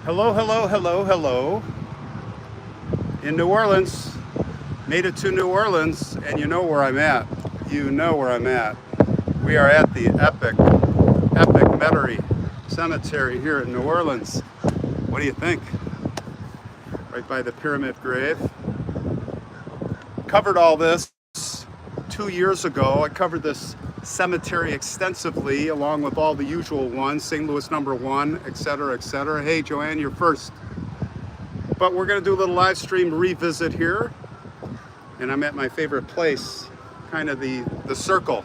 Hello, hello, hello, hello. In New Orleans. Made it to New Orleans, and you know where I'm at. You know where I'm at. We are at the epic Metairie cemetery here in New Orleans. What do you think? Right by the pyramid grave. Covered all this 2 years ago. I covered this cemetery extensively, along with all the usual ones, St. Louis #1, etc., etc. Hey, Joanne, you're first. But we're going to do a little live stream revisit here. And I'm at my favorite place, kind of the circle.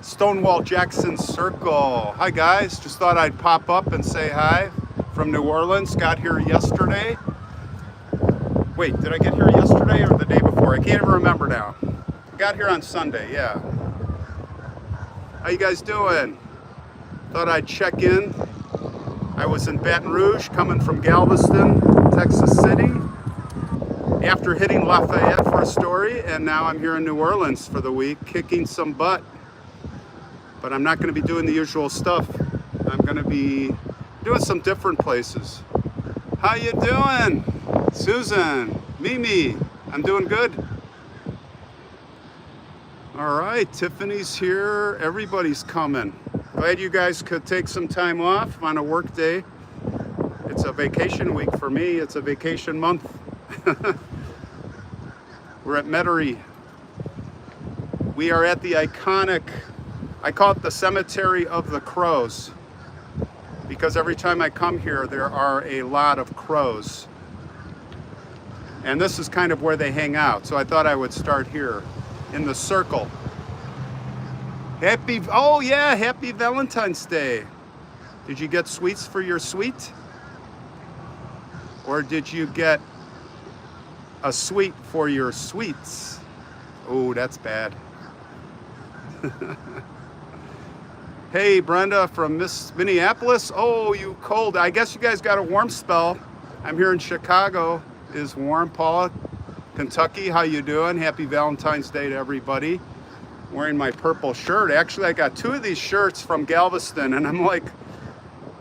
Stonewall Jackson Circle. Hi, guys. Just thought I'd pop up and say hi from New Orleans. Got here yesterday. Wait, did I get here yesterday or the day before? I can't even remember now. Got here on Sunday, yeah. How you guys doing? Thought I'd check in. I was in Baton Rouge, coming from Galveston, Texas City, after hitting Lafayette for a story, and now I'm here in New Orleans for the week, kicking some butt. But I'm not going to be doing the usual stuff. I'm going to be doing some different places. How you doing? Susan, Mimi, I'm doing good. All right, Tiffany's here. Everybody's coming. Glad you guys could take some time off on a work day. It's a vacation week for me. It's a vacation month. We're at Metairie. We are at the iconic, I call it the Cemetery of the Crows, because every time I come here, there are a lot of crows. And this is kind of where they hang out. So I thought I would start here in the circle. Oh yeah, happy Valentine's Day. Did you get sweets for your sweet? Or did you get a sweet for your sweets? Oh, that's bad. Hey, Brenda from Minneapolis. Oh, you cold. I guess you guys got a warm spell. I'm here in Chicago. It's warm. Paula, Kentucky, how you doing? Happy Valentine's Day to everybody. Wearing my purple shirt. Actually, I got two of these shirts from Galveston, and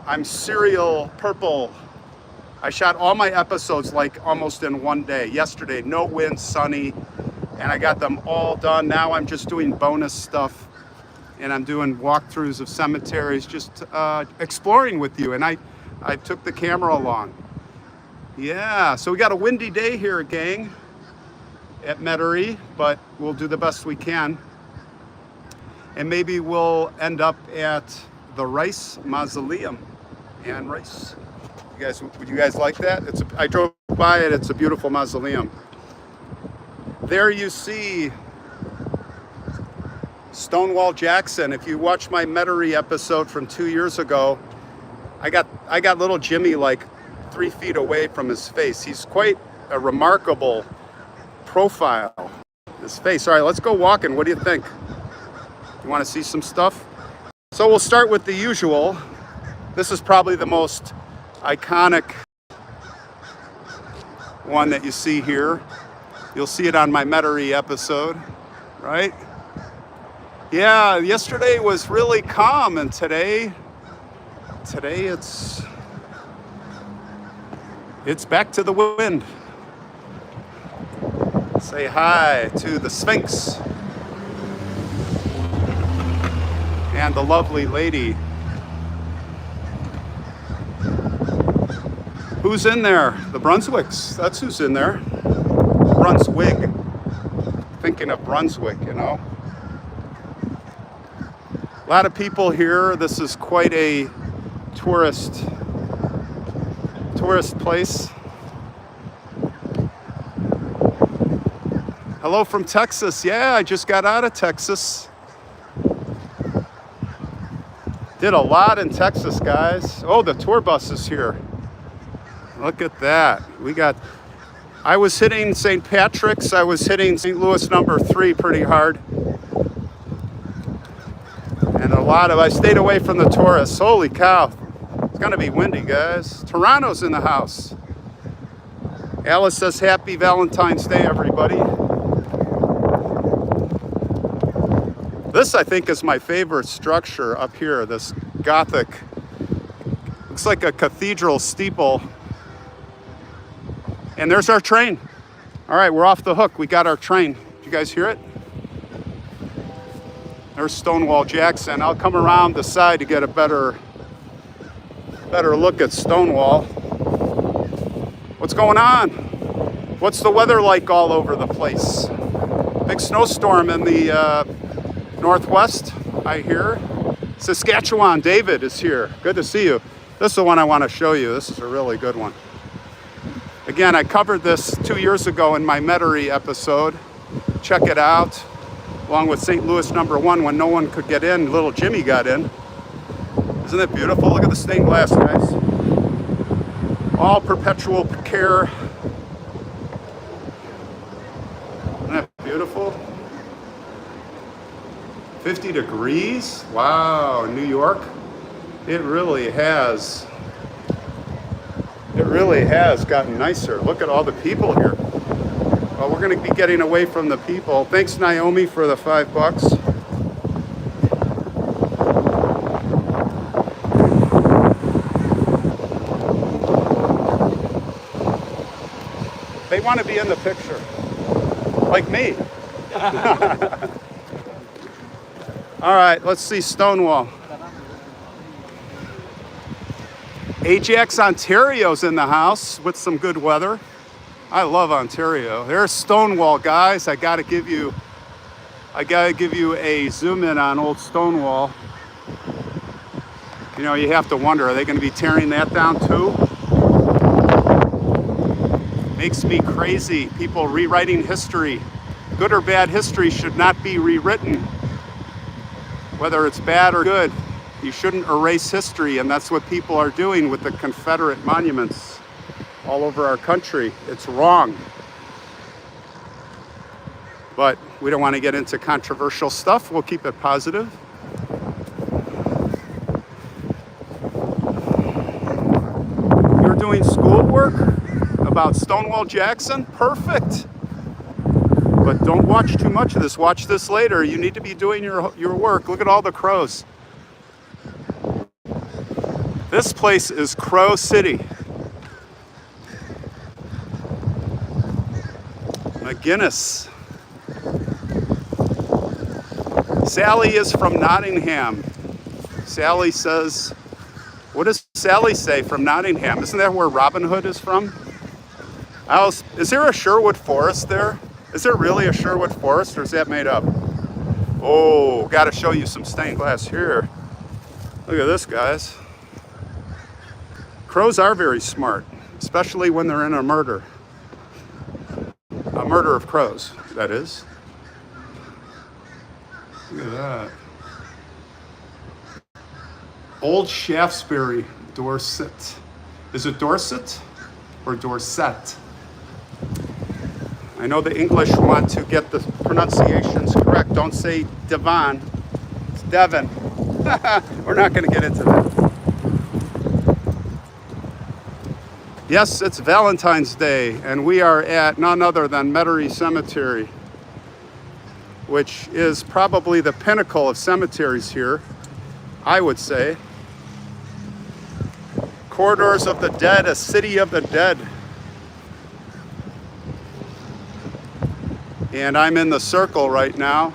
I'm cereal purple. I shot all my episodes like almost in one day. Yesterday, no wind, sunny, and I got them all done. Now I'm just doing bonus stuff, and I'm doing walkthroughs of cemeteries, just exploring with you, and I took the camera along. Yeah, so we got a windy day here, gang, at Metairie, but we'll do the best we can. And maybe we'll end up at the Rice Mausoleum. And Rice. Would you guys like that? I drove by it. It's a beautiful mausoleum. There you see Stonewall Jackson. If you watch my Metairie episode from 2 years ago, I got little Jimmy like 3 feet away from his face. He's quite a remarkable profile. His face. All right, let's go walking. What do you think? You want to see some stuff? So we'll start with the usual. This is probably the most iconic one that you see here. You'll see it on my Metairie episode, right? Yeah, yesterday was really calm, and today it's back to the wind. Say hi to the Sphinx and the lovely lady. Who's in there? The Brunswicks. That's who's in there. Brunswick. Thinking of Brunswick, you know. A lot of people here. This is quite a tourist place. Hello from Texas. Yeah, I just got out of Texas. Did a lot in Texas, guys. Oh, the tour bus is here. Look at that. I was hitting St. Patrick's. I was hitting St. Louis #3 pretty hard. And I stayed away from the tourists. Holy cow. It's gonna be windy, guys. Toronto's in the house. Alice says happy Valentine's Day, everybody. This, I think, is my favorite structure up here, this Gothic Looks like a cathedral steeple. And there's our train. All right, we're off the hook. We got our train. Did you guys hear it? There's Stonewall Jackson. I'll come around the side to get a better look at Stonewall. What's going on? What's the weather like all over the place? Big snowstorm in the northwest, I hear. Saskatchewan, David is here. Good to see you. This is the one I want to show you. This is a really good one. Again, I covered this 2 years ago in my Metairie episode. Check it out. Along with St. Louis #1, when no one could get in, little Jimmy got in. Isn't it beautiful? Look at the stained glass, guys. All perpetual care. Isn't that beautiful? 50 degrees? Wow, New York. It really has gotten nicer. Look at all the people here. Well, we're going to be getting away from the people. Thanks, Naomi, for the $5. They want to be in the picture, like me. All right, let's see Stonewall. Ajax, Ontario's in the house with some good weather. I love Ontario. There's Stonewall, guys. I gotta give you a zoom in on old Stonewall. You know, you have to wonder, are they gonna be tearing that down too? Makes me crazy. People rewriting history. Good or bad history should not be rewritten. Whether it's bad or good, you shouldn't erase history, and that's what people are doing with the Confederate monuments all over our country. It's wrong. But we don't want to get into controversial stuff. We'll keep it positive. You're doing schoolwork about Stonewall Jackson? Perfect. But don't watch too much of this. Watch this later. You need to be doing your work. Look at all the crows. This place is Crow City. McGinnis. Sally is from Nottingham. Sally says, what does Sally say from Nottingham? Isn't that where Robin Hood is from? Is there a Sherwood Forest there? Is there really a Sherwood Forest, or is that made up? Oh, gotta show you some stained glass here. Look at this, guys. Crows are very smart, especially when they're in a murder. A murder of crows, that is. Look at that. Old Shaftesbury, Dorset. Is it Dorset or Dorset? I know the English want to get the pronunciations correct. Don't say Devon, it's Devon. We're not going to get into that. Yes, it's Valentine's Day, and we are at none other than Metairie Cemetery, which is probably the pinnacle of cemeteries here, I would say. Corridors of the Dead, a city of the dead. And I'm in the circle right now,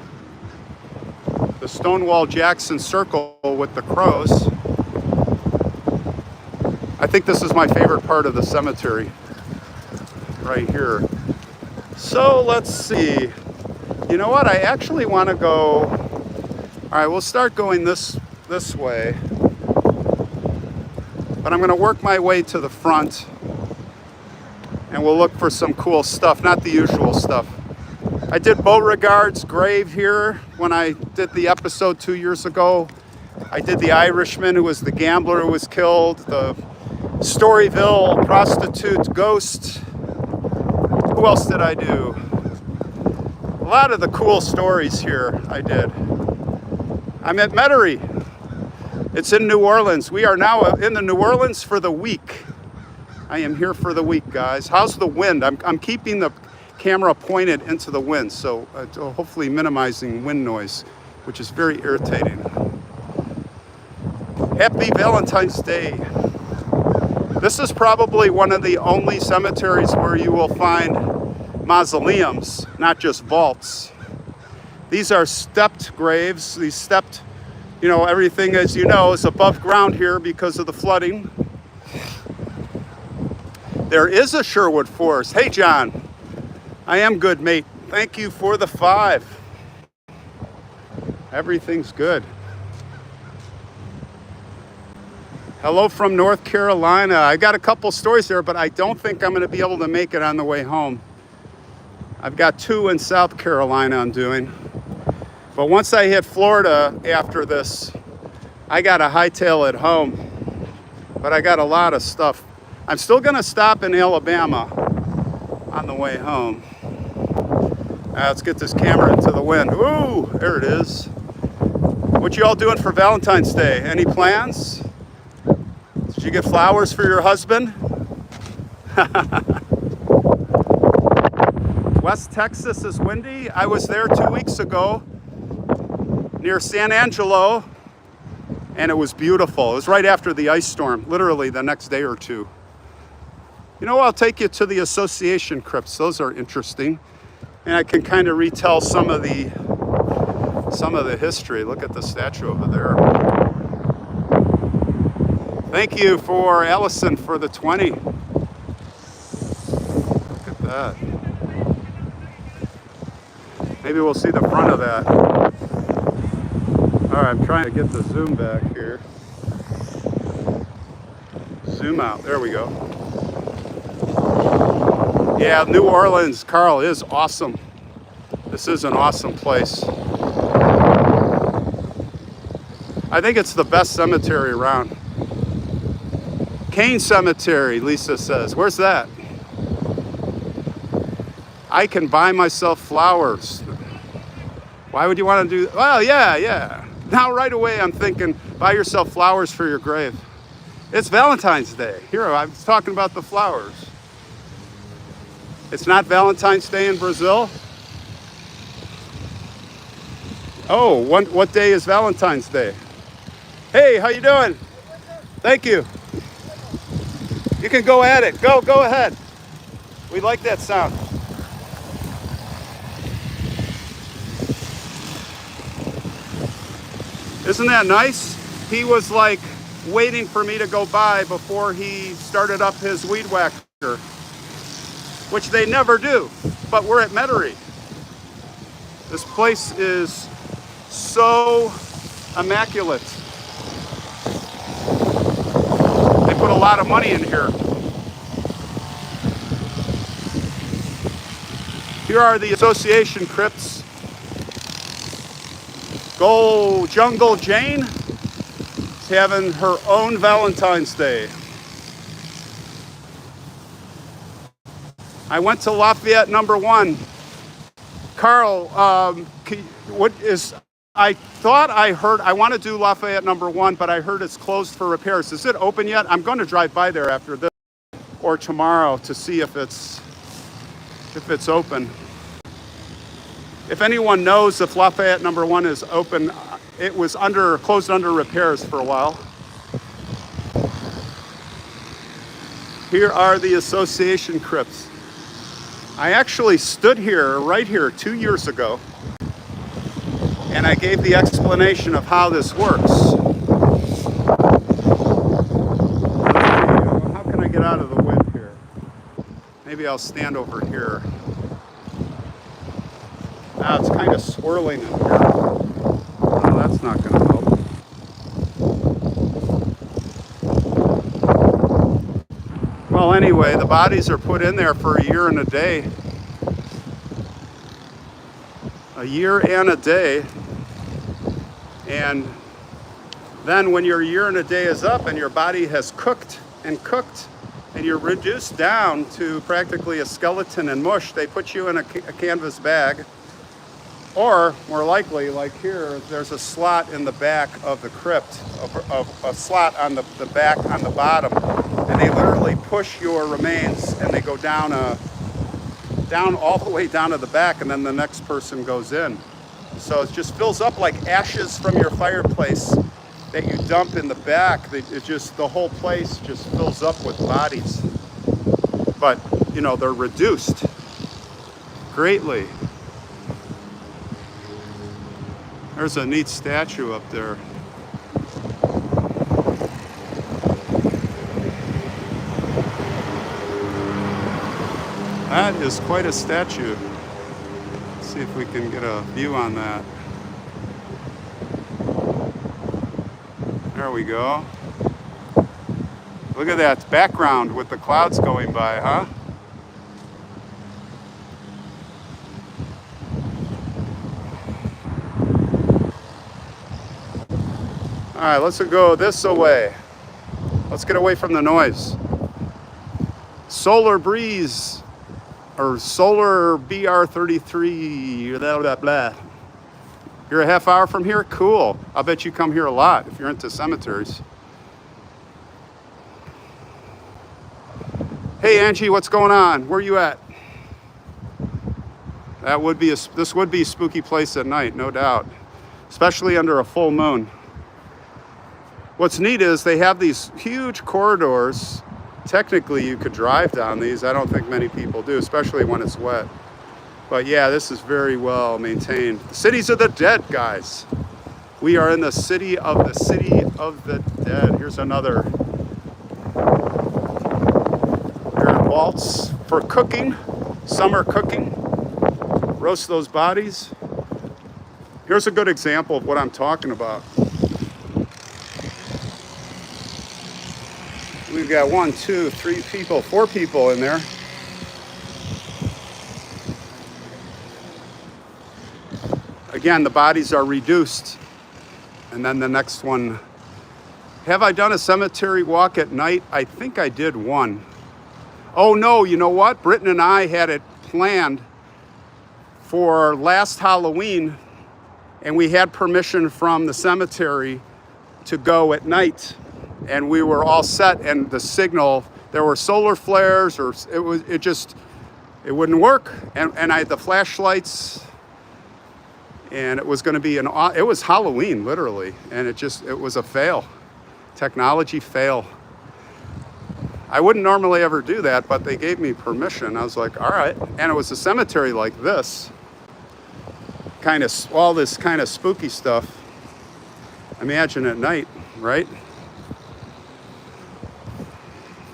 the Stonewall Jackson circle with the crows. I think this is my favorite part of the cemetery, right here. So let's see. You know what? I actually want to go. All right, we'll start going this way, but I'm going to work my way to the front, and we'll look for some cool stuff, not the usual stuff. I did Beauregard's grave here when I did the episode 2 years ago. I did the Irishman who was the gambler who was killed, the Storyville prostitute ghost. Who else did I do? A lot of the cool stories here I did. I'm at Metairie. It's in New Orleans. We are now in the New Orleans for the week. I am here for the week, guys. How's the wind? I'm keeping the camera pointed into the wind, so hopefully minimizing wind noise, which is very irritating. Happy Valentine's Day. This is probably one of the only cemeteries where you will find mausoleums, not just vaults. These are stepped graves. These stepped, you know, everything, as you know, is above ground here because of the flooding. There is a Sherwood Forest. Hey, John. I am good, mate. Thank you for the 5. Everything's good. Hello from North Carolina. I got a couple stories there, but I don't think I'm going to be able to make it on the way home. I've got 2 in South Carolina I'm doing. But once I hit Florida after this, I got a hightail at home. But I got a lot of stuff. I'm still going to stop in Alabama on the way home. Let's get this camera into the wind. Ooh, there it is. What you all doing for Valentine's Day? Any plans? Did you get flowers for your husband? West Texas is windy. I was there 2 weeks ago near San Angelo, and it was beautiful. It was right after the ice storm, literally the next day or two. You know, I'll take you to the association crypts. Those are interesting. And I can kind of retell some of the history. Look at the statue over there. Thank you for Allison for the 20. Look at that. Maybe we'll see the front of that. All right, I'm trying to get the zoom back here. Zoom out. There we go. Yeah, New Orleans, Carl, is awesome. This is an awesome place. I think it's the best cemetery around. Kane Cemetery, Lisa says. Where's that? I can buy myself flowers. Why would you want to do? Well, yeah. Now right away I'm thinking, buy yourself flowers for your grave. It's Valentine's Day. Here, I was talking about the flowers. It's not Valentine's Day in Brazil? Oh, what day is Valentine's Day? Hey, how you doing? Thank you. You can go at it. Go ahead. We like that sound. Isn't that nice? He was like waiting for me to go by before he started up his weed whacker, which they never do. But we're at Metairie. This place is so immaculate. They put a lot of money in here. Here are the association crypts. Go Jungle Jane is having her own Valentine's Day. I went to Lafayette number 1. Carl, what is? I thought I heard, I want to do Lafayette number 1, but I heard it's closed for repairs. Is it open yet? I'm going to drive by there after this or tomorrow to see if it's open. If anyone knows if Lafayette number 1 is open, it was closed under repairs for a while. Here are the association crypts. I actually stood here, right here, 2 years ago, and I gave the explanation of how this works. How can I get out of the wind here? Maybe I'll stand over here. Now it's kind of swirling in here. Oh, that's not going to help. Well, anyway, the bodies are put in there for a year and a day. A year and a day. And then when your year and a day is up and your body has cooked and you're reduced down to practically a skeleton and mush, they put you in a canvas bag. Or, more likely, like here, there's a slot in the back of the crypt, a slot on the back, on the bottom, and they literally push your remains, and they go down all the way down to the back, and then the next person goes in. So it just fills up like ashes from your fireplace, that you dump in the back. It just, the whole place just fills up with bodies. But, you know, they're reduced greatly. There's a neat statue up there. That is quite a statue. Let's see if we can get a view on that. There we go. Look at that background with the clouds going by, huh? All right, let's go this way. Let's get away from the noise. Solar breeze, or solar BR33, blah, blah, blah. You're a half hour from here? Cool. I'll bet you come here a lot if you're into cemeteries. Hey Angie, what's going on? Where are you at? This would be a spooky place at night, no doubt. Especially under a full moon. What's neat is they have these huge corridors. Technically you could drive down these. I don't think many people do, especially when it's wet. But yeah, this is very well maintained. The cities of the dead, guys. We are in the city of the dead. Here's another vaults for cooking, summer cooking. Roast those bodies. Here's a good example of what I'm talking about. We've got 1, 2, 3 people, 4 people in there. Again, the bodies are reduced. And then the next one. Have I done a cemetery walk at night? I think I did one. Oh no, you know what? Britton and I had it planned for last Halloween, and we had permission from the cemetery to go at night. And we were all set, and the signal, there were solar flares, or it wouldn't work. And I had the flashlights, and it was going to be it was Halloween, literally, and it was a fail. Technology fail. I wouldn't normally ever do that, but they gave me permission. I was like, all right. And it was a cemetery like this, all this kind of spooky stuff. Imagine at night, right?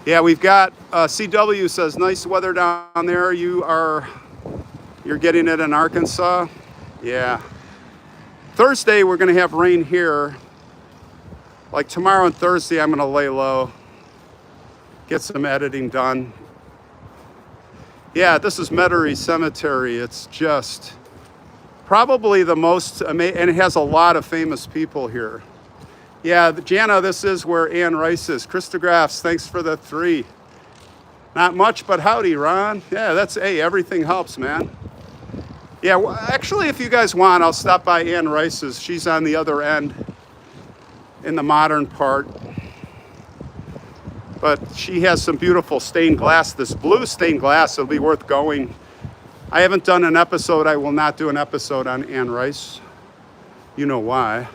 Yeah, we've got, CW says, nice weather down there. You're getting it in Arkansas? Yeah. Thursday, we're gonna have rain here. Like tomorrow and Thursday, I'm gonna lay low. Get some editing done. Yeah, this is Metairie Cemetery. It's just probably the most amazing, and it has a lot of famous people here. Yeah, Jana, this is where Ann Rice is. Christographs, thanks for the 3. Not much, but howdy, Ron. Yeah, hey, everything helps, man. Yeah, well, actually, if you guys want, I'll stop by Ann Rice's. She's on the other end in the modern part. But she has some beautiful stained glass. This blue stained glass will be worth going. I haven't done an episode. I will not do an episode on Ann Rice. You know why.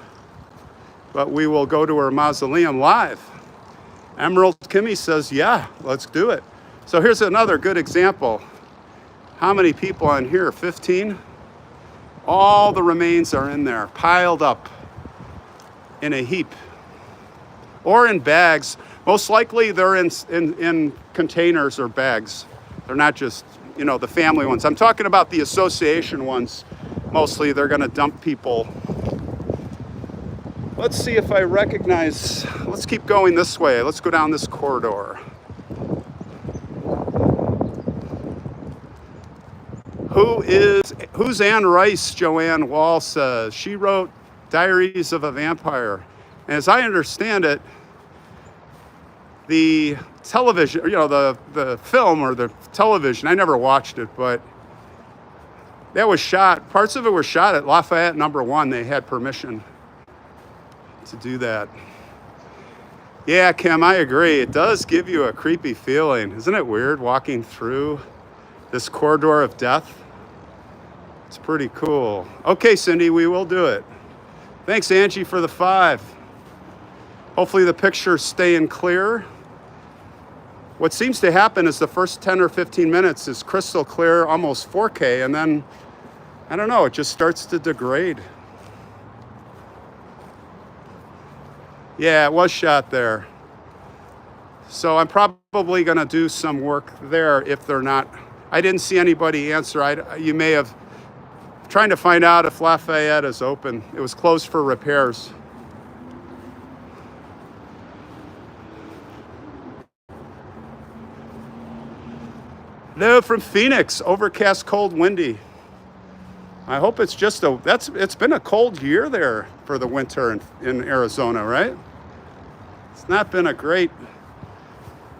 But we will go to her mausoleum live. Emerald Kimmy says, yeah, let's do it. So here's another good example. How many people on here? 15? All the remains are in there, piled up in a heap. Or in bags. Most likely they're in containers or bags. They're not just, the family ones. I'm talking about the association ones. Mostly they're gonna dump people. Let's see if I recognize, let's keep going this way. Let's go down this corridor. Who's Ann Rice? Joanne Wall says. She wrote Diaries of a Vampire. And as I understand it, the television, the film or the television, I never watched it, but that was shot, parts of it were shot at Lafayette #1. They had permission to do that. Yeah, Kim, I agree. It does give you a creepy feeling. Isn't it weird walking through this corridor of death? It's pretty cool. Okay, Cindy, we will do it. Thanks, Angie, for the 5. Hopefully the picture's staying clear. What seems to happen is the first 10 or 15 minutes is crystal clear, almost 4K, and then, I don't know, it just starts to degrade. Yeah, it was shot there. So I'm probably gonna do some work there if they're not. I didn't see anybody answer. You may have, trying to find out if Lafayette is open. It was closed for repairs. Hello from Phoenix, overcast, cold, windy. I hope it's just it's been a cold year there for the winter in Arizona, right? It's not been a great,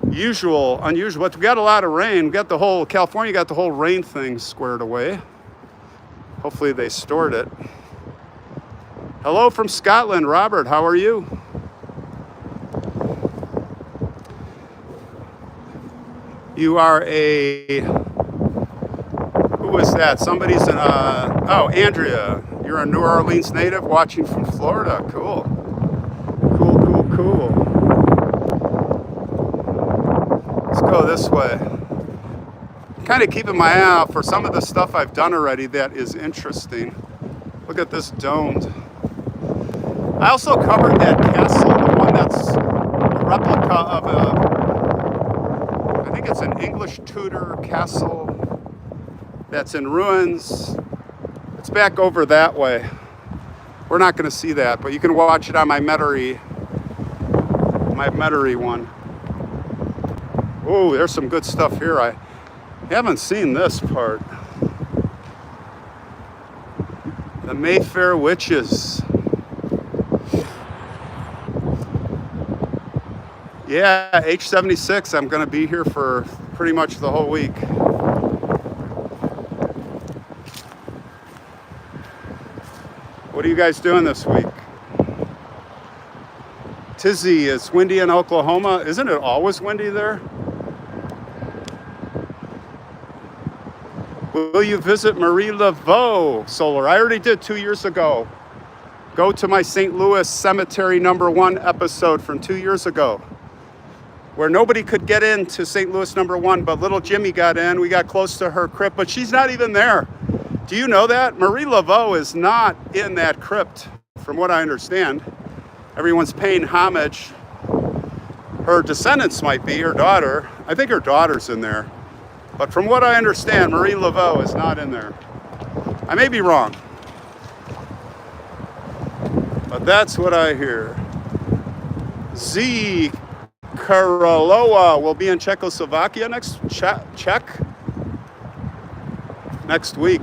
unusual, but we got a lot of rain. California got the whole rain thing squared away. Hopefully they stored it. Hello from Scotland, Robert, how are you? You are who is that? Somebody's oh, Andrea. You're a New Orleans native watching from Florida. Cool. Cool. Let's go this way. Kind of keeping my eye out for some of the stuff I've done already that is interesting. Look at this domed. I also covered that castle, the one that's a replica of I think it's an English Tudor castle that's in ruins. It's back over that way. We're not going to see that, but you can watch it on my Metairie one. Oh, there's some good stuff here. I haven't seen this part. The Mayfair Witches. Yeah, H76. I'm going to be here for pretty much the whole week. What are you guys doing this week? Tizzy, it's windy in Oklahoma. Isn't it always windy there? Will you visit Marie Laveau Solar? I already did 2 years ago. Go to my St. Louis Cemetery #1 episode from 2 years ago, where nobody could get into St. Louis #1, but little Jimmy got in. We got close to her crypt, but she's not even there. Do you know that? Marie Laveau is not in that crypt, from what I understand. Everyone's paying homage. Her descendants might be, her daughter. I think her daughter's in there. But from what I understand, Marie Laveau is not in there. I may be wrong, but that's what I hear. Z. Karoloa will be in Czechoslovakia next week.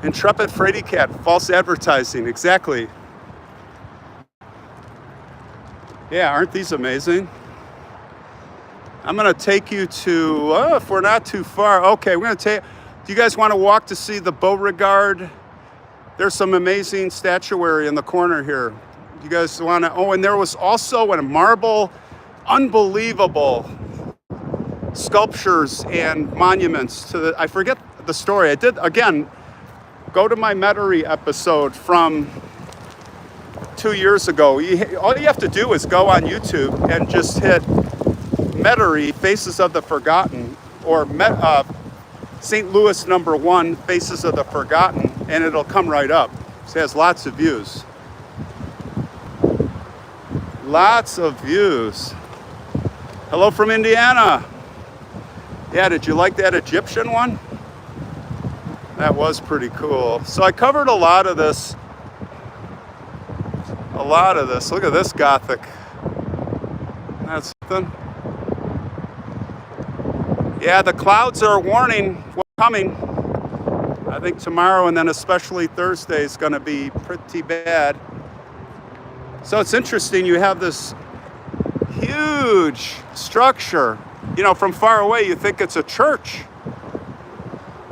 Intrepid Fraidy Cat, false advertising, exactly. Yeah, aren't these amazing? I'm gonna take you to, if we're not too far, okay, we're gonna take, do you guys wanna walk to see the Beauregard? There's some amazing statuary in the corner here. You guys wanna, and there was also a marble, unbelievable sculptures and monuments to I forget the story. I did, again, go to my Metairie episode from 2 years ago. All you have to do is go on YouTube and just hit Metairie, Faces of the Forgotten, or St. Louis #1, Faces of the Forgotten, and it'll come right up. It has lots of views. Lots of views. Hello from Indiana. Yeah, did you like that Egyptian one? That was pretty cool. So I covered a lot of this. Look at this Gothic. That's something. Yeah, the clouds are warning what's coming. I think tomorrow and then especially Thursday is going to be pretty bad. So it's interesting, you have this huge structure. You know, from far away you think it's a church.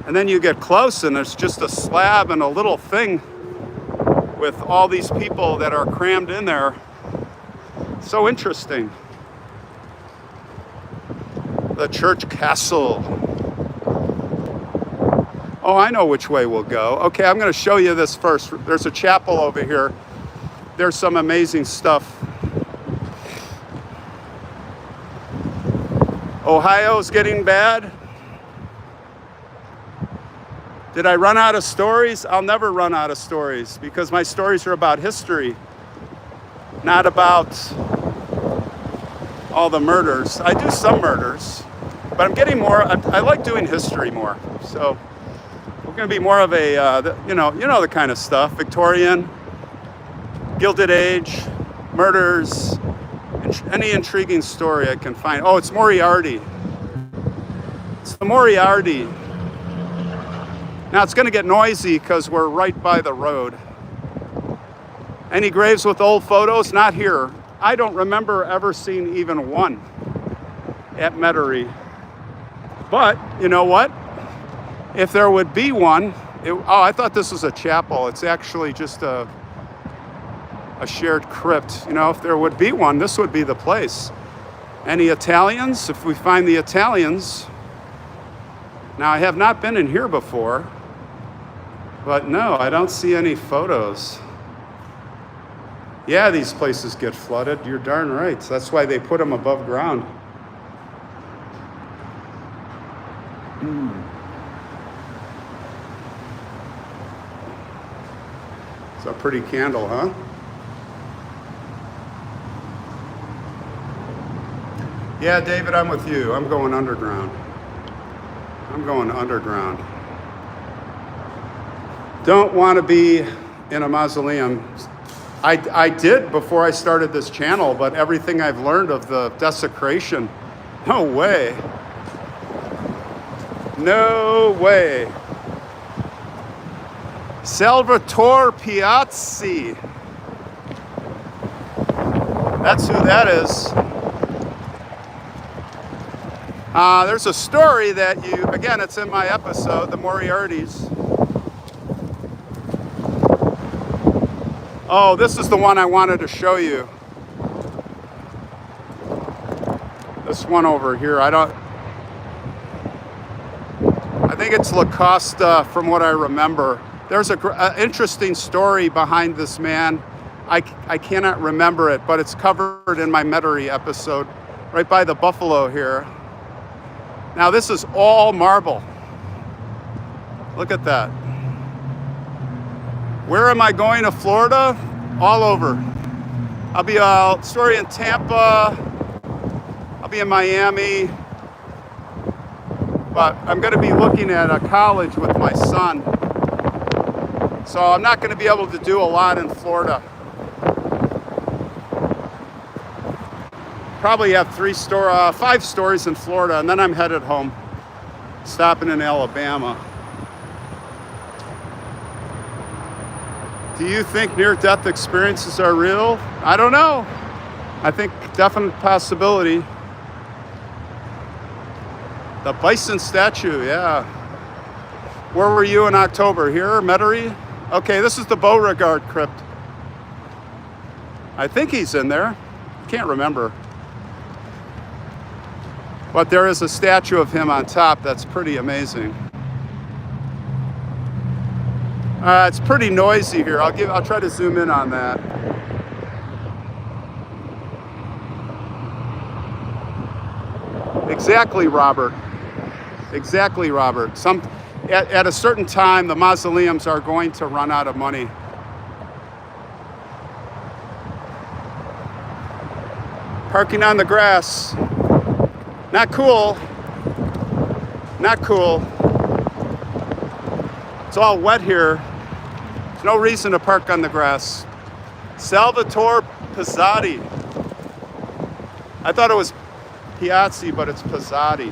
And then you get close and it's just a slab and a little thing with all these people that are crammed in there. So interesting. The church castle. Oh, I know which way we'll go. Okay, I'm going to show you this first. There's a chapel over here. there's some amazing stuff. Ohio's getting bad. Did I run out of stories? I'll never run out of stories because my stories are about history, not about all the murders. I do some murders, but I'm getting more, I like doing history more. So we're going to be more of a, you know the kind of stuff, Victorian, Gilded Age, murders, any intriguing story I can find. Oh, it's Moriarty. It's the Moriarty. Now it's going to get noisy because we're right by the road. Any graves with old photos? Not here. I don't remember ever seeing even one at Metairie. But you know what? If there would be one, oh, I thought this was a chapel. It's actually just a shared crypt. You know, if there would be one, this would be the place. Any Italians? If we find the Italians. Now, I have not been in here before, but no, I don't see any photos. Yeah, these places get flooded. You're darn right. That's why they put them above ground. It's a pretty candle, huh? Yeah, David, I'm with you. I'm going underground. I'm going underground. Don't want to be in a mausoleum. I did before I started this channel, but everything I've learned of the desecration, no way. No way. Salvatore Piazzi. That's who that is. There's a story that again, it's in my episode, the Moriartys. Oh, this is the one I wanted to show you. This one over here, I think it's La Costa from what I remember. There's an interesting story behind this man. I cannot remember it, but it's covered in my Metairie episode, right by the buffalo here. Now this is all marble. Look at that. Where am I going to Florida? All over. I'll be a story in Tampa. I'll be in Miami. But I'm going to be looking at a college with my son. So I'm not going to be able to do a lot in Florida. Probably have 5 stories in Florida, and then I'm headed home, stopping in Alabama. Do you think near-death experiences are real? I don't know. I think definite possibility. The bison statue, yeah. Where were you in October? Here, Metairie? Okay, this is the Beauregard crypt. I think he's in there. Can't remember. But there is a statue of him on top that's pretty amazing. It's pretty noisy here. I'll try to zoom in on that. Exactly, Robert. Exactly, Robert. At a certain time, the mausoleums are going to run out of money. Parking on the grass. Not cool. Not cool. It's all wet here. There's no reason to park on the grass. Salvatore Piazzi. I thought it was Piazzi, but it's Piazzi.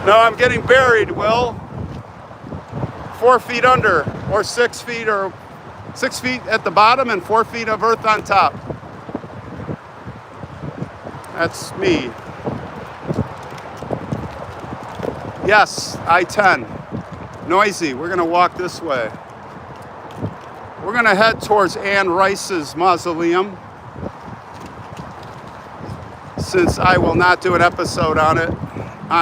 No, I'm getting buried, Will. 4 feet under, or 6 feet, or 6 feet at the bottom and 4 feet of earth on top. That's me. Yes, I-10. Noisy. We're going to walk this way. We're going to head towards Anne Rice's mausoleum, since I will not do an episode on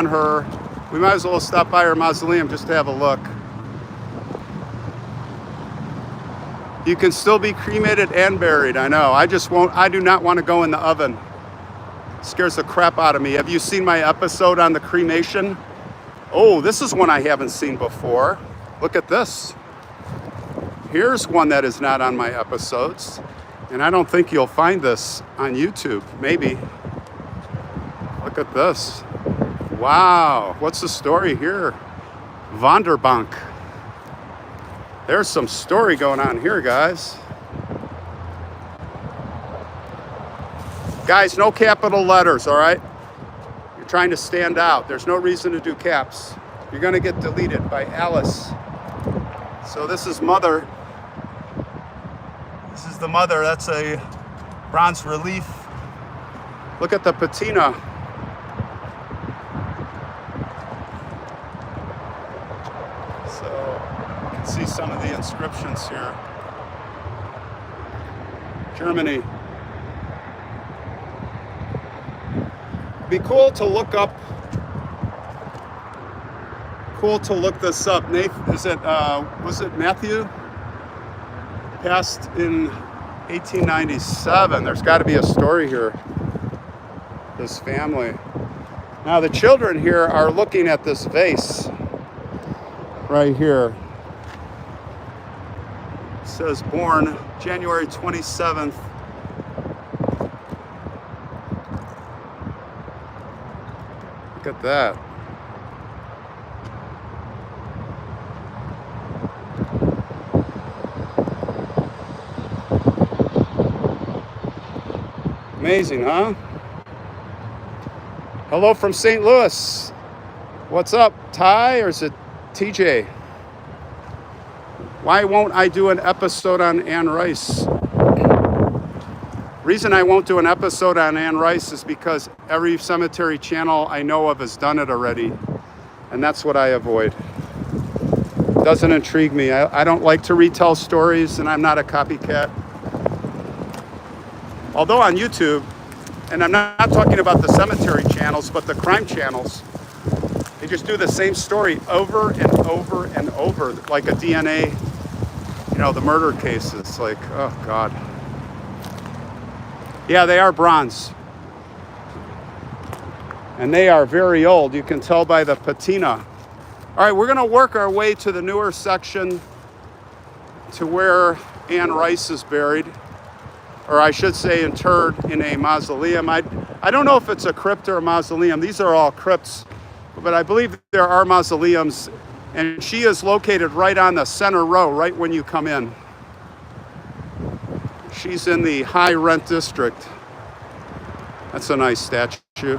her. We might as well stop by her mausoleum just to have a look. You can still be cremated and buried. I know. I just won't. I do not want to go in the oven. It scares the crap out of me. Have you seen my episode on the cremation? Oh, this is one I haven't seen before. Look at this. Here's one that is not on my episodes. And I don't think you'll find this on YouTube. Maybe. Look at this. Wow. What's the story here? Vonderbank. There's some story going on here, guys. Guys, no capital letters, all right? You're trying to stand out. There's no reason to do caps. You're going to get deleted by Alice. So this is Mother. This is the Mother. That's a bronze relief. Look at the patina. So you can see some of the inscriptions here. Germany. Be cool to look up. Cool to look this up. Nathan, was it Matthew? Passed in 1897. There's got to be a story here. This family. Now the children here are looking at this vase right here. It says born January 27th. Look at that. Amazing, huh? Hello from St. Louis. What's up, Ty, or is it TJ? Why won't I do an episode on Anne Rice? Reason I won't do an episode on Anne Rice is because every cemetery channel I know of has done it already, and that's what I avoid. Doesn't intrigue me. I don't like to retell stories, and I'm not a copycat. Although on YouTube, and I'm not talking about the cemetery channels, but the crime channels, they just do the same story over and over and over, like a DNA, the murder cases. Like, oh God. Yeah, they are bronze. And they are very old. You can tell by the patina. All right, we're going to work our way to the newer section to where Anne Rice is buried. Or I should say interred in a mausoleum. I don't know if it's a crypt or a mausoleum. These are all crypts. But I believe there are mausoleums. And she is located right on the center row, right when you come in. She's in the high rent district. That's a nice statue.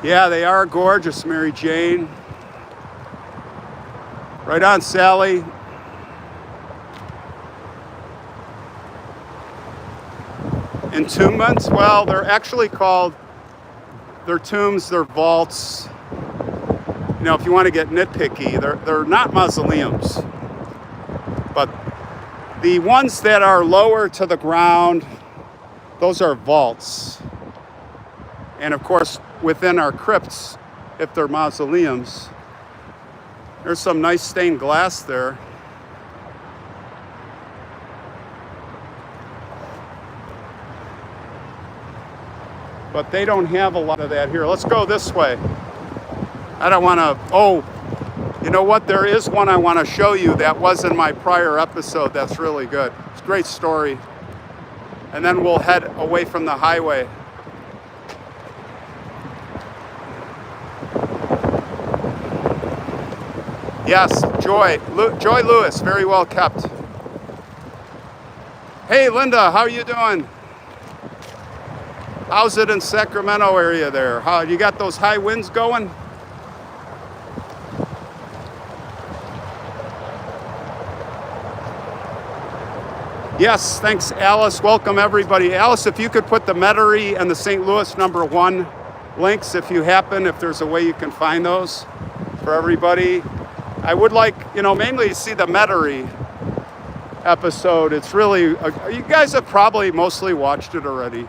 Yeah, they are gorgeous, Mary Jane. Right on, Sally. Entombments, well, they're actually called, they're tombs, they're vaults. If you want to get nitpicky, they're not mausoleums. But the ones that are lower to the ground, those are vaults. And of course, within our crypts, if they're mausoleums, there's some nice stained glass there. But they don't have a lot of that here. Let's go this way. I don't want to, you know what? There is one I want to show you that was in my prior episode that's really good. It's a great story. And then we'll head away from the highway. Yes, Joy Lewis, very well kept. Hey, Linda, how are you doing? How's it in Sacramento area there? How you got those high winds going? Yes, thanks, Alice. Welcome, everybody. Alice, if you could put the Metairie and the St. Louis #1 links, if there's a way you can find those for everybody. I would like, mainly to see the Metairie episode. It's really, you guys have probably mostly watched it already.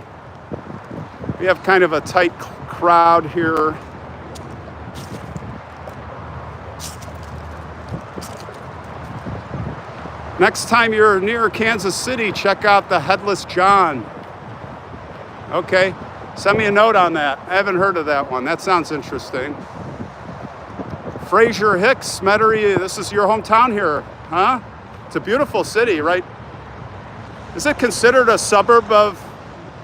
We have kind of a tight crowd here. Next time you're near Kansas City, check out the Headless John. Okay, send me a note on that. I haven't heard of that one. That sounds interesting. Fraser Hicks, Metairie, this is your hometown here, huh? It's a beautiful city, right? Is it considered a suburb of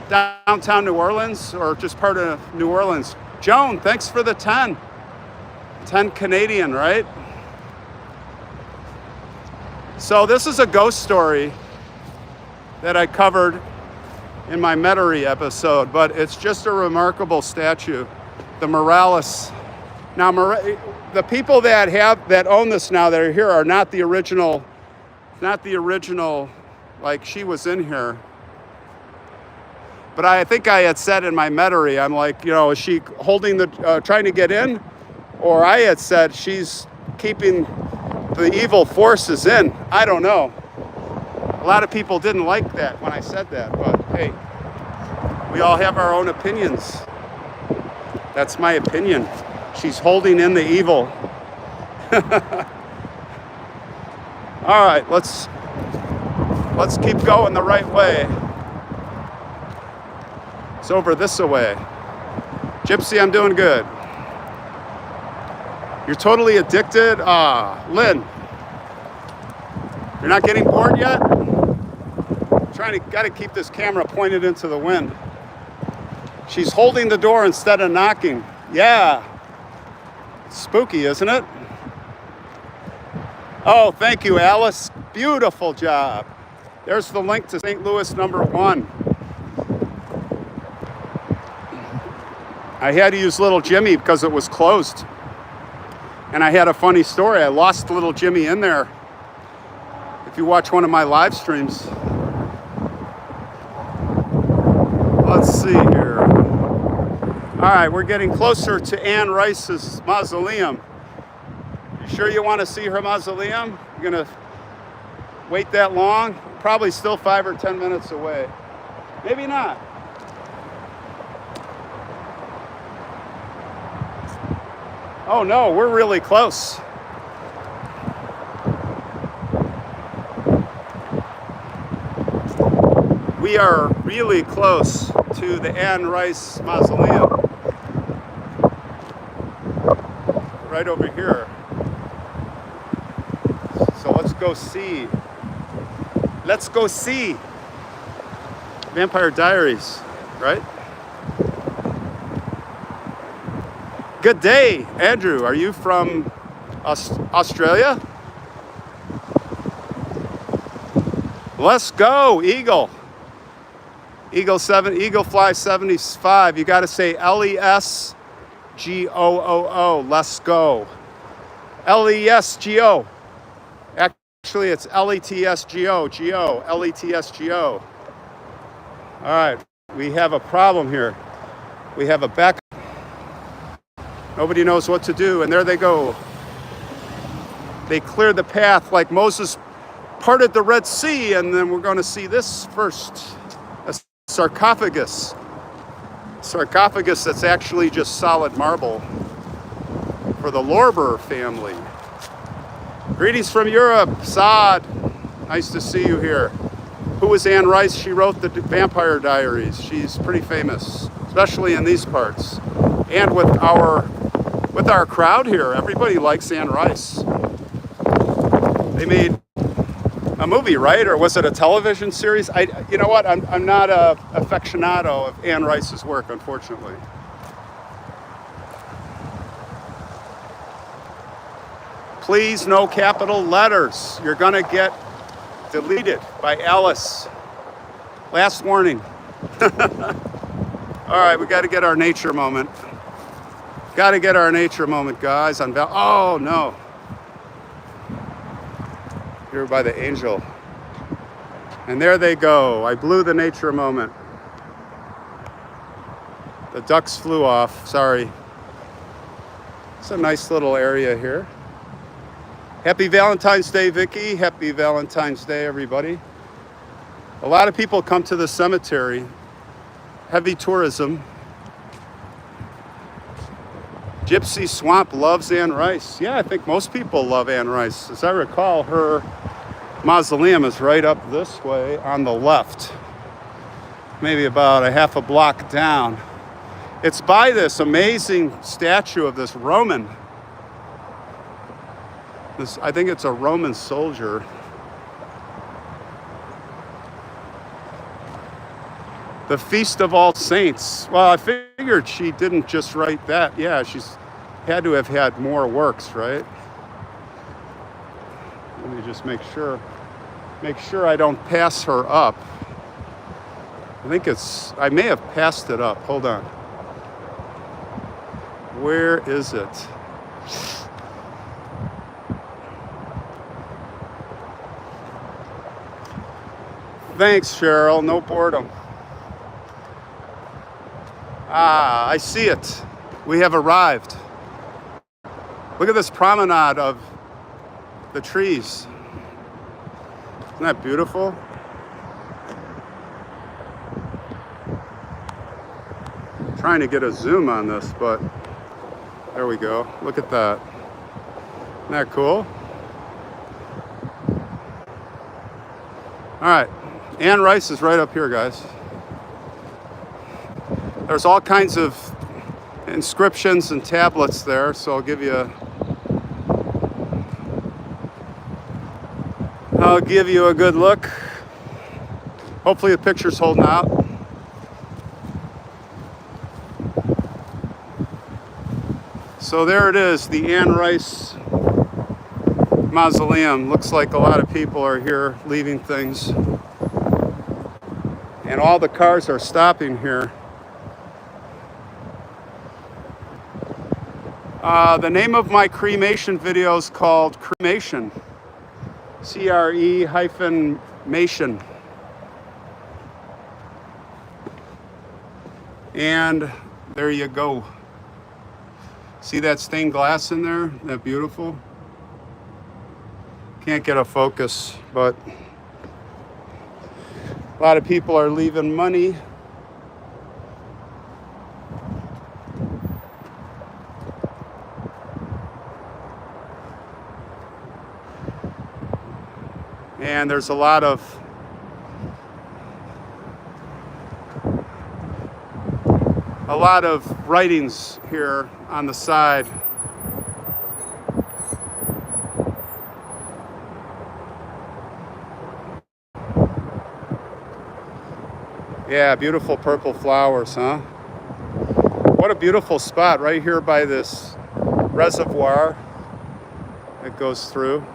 downtown New Orleans or just part of New Orleans? Joan, thanks for the 10. 10 Canadian, right? So this is a ghost story that I covered in my Metairie episode, but it's just a remarkable statue, the Morales. Now, the people that own this now that are here are not the original, like she was in here. But I think I had said in my Metairie, I'm like, you know, is she holding trying to get in? Or I had said she's keeping the evil forces in. I don't know. A lot of people didn't like that when I said that, but hey, we all have our own opinions. That's my opinion. She's holding in the evil. All right, let's keep going the right way. It's over this way. Gypsy, I'm doing good. You're totally addicted? Lynn, you're not getting bored yet? Gotta keep this camera pointed into the wind. She's holding the door instead of knocking. Yeah. Spooky, isn't it? Oh, thank you, Alice. Beautiful job. There's the link to St. Louis #1. I had to use Little Jimmy because it was closed. And I had a funny story. I lost Little Jimmy in there. If you watch one of my live streams. Let's see here. All right, we're getting closer to Anne Rice's mausoleum. You sure you want to see her mausoleum? You're gonna wait that long? Probably still 5 or 10 minutes away. Maybe not. Oh no, we're really close. We are really close to the Anne Rice mausoleum. Right over here. So let's go see. Let's go see. Vampire Diaries, right? Good day, Andrew. Are you from Australia? Let's go, Eagle. Eagle Fly 75. You got to say LESGOOO. Let's go. LESGO. Actually, it's LETSGO. GO. LETSGO. All right. We have a problem here. We have a backup. Nobody knows what to do, and there they go. They cleared the path like Moses parted the Red Sea, and then we're going to see this first. A sarcophagus. Sarcophagus that's actually just solid marble for the Lorber family. Greetings from Europe, Saad. Nice to see you here. Who is Anne Rice? She wrote the Vampire Diaries. She's pretty famous, especially in these parts. And with our crowd here, everybody likes Anne Rice. They made a movie, right? Or was it a television series? You know what? I'm not a aficionado of Anne Rice's work, unfortunately. Please, no capital letters. You're gonna get deleted by Alice. Last warning. All right, we got to get our nature moment. Got to get our nature moment, guys. Oh no. Here by the angel. And there they go. I blew the nature moment. The ducks flew off. Sorry. It's a nice little area here. Happy Valentine's Day, Vicky. Happy Valentine's Day, everybody. A lot of people come to the cemetery. Heavy tourism. Gypsy Swamp loves Anne Rice. Yeah, I think most people love Anne Rice. As I recall, her mausoleum is right up this way on the left, maybe about a half a block down. It's by this amazing statue of this Roman. I think it's a Roman soldier. The Feast of All Saints. Well, I figured she didn't just write that. Yeah, she's had to have had more works, right? Let me just make sure I don't pass her up. I may have passed it up. Hold on. Where is it? Thanks, Cheryl. No boredom. Ah, I see it. We have arrived. Look at this promenade of the trees. Isn't that beautiful? I'm trying to get a zoom on this, but there we go. Look at that. Isn't that cool? All right. Anne Rice is right up here, guys. There's all kinds of inscriptions and tablets there, so I'll give you a good look. Hopefully the picture's holding out. So there it is, the Anne Rice Mausoleum. Looks like a lot of people are here leaving things. And all the cars are stopping here. The name of my cremation video is called Cremation. CRE-mation. And there you go. See that stained glass in there? Isn't that beautiful? Can't get a focus, but a lot of people are leaving money. And there's a lot of writings here on the side. Yeah, beautiful purple flowers, huh? What a beautiful spot right here by this reservoir that goes through.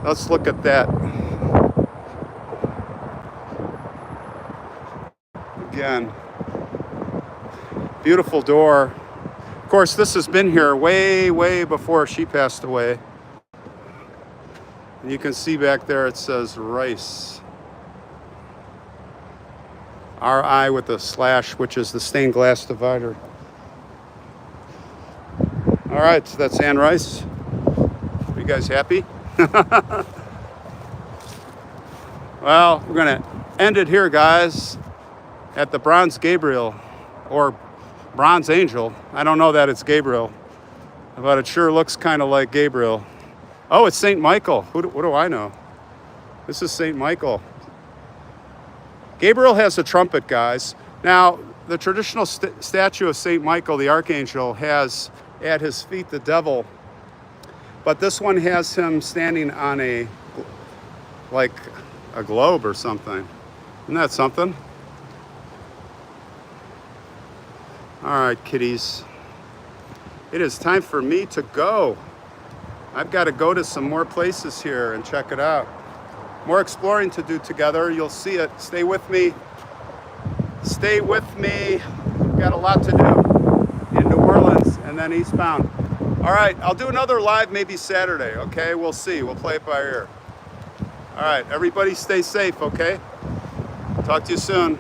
Let's look at that. Again, beautiful door. Of course, this has been here way, way before she passed away. And you can see back there it says Rice. R-I with a slash, which is the stained glass divider. All right, so that's Anne Rice. Are you guys happy? Well, we're gonna end it here, guys, at the Bronze Gabriel, or Bronze Angel. I don't know that it's Gabriel, but it sure looks kind of like Gabriel. Oh, it's St. Michael. What do I know? This is St. Michael. Gabriel has a trumpet, guys. Now, the traditional statue of St. Michael, the archangel, has at his feet the devil. But this one has him standing on like a globe or something. Isn't that something? All right, kiddies. It is time for me to go. I've got to go to some more places here and check it out. More exploring to do together. You'll see it. Stay with me. Stay with me. We've got a lot to do in New Orleans and then eastbound. All right, I'll do another live maybe Saturday, okay? We'll see. We'll play it by ear. All right, everybody stay safe, okay? Talk to you soon.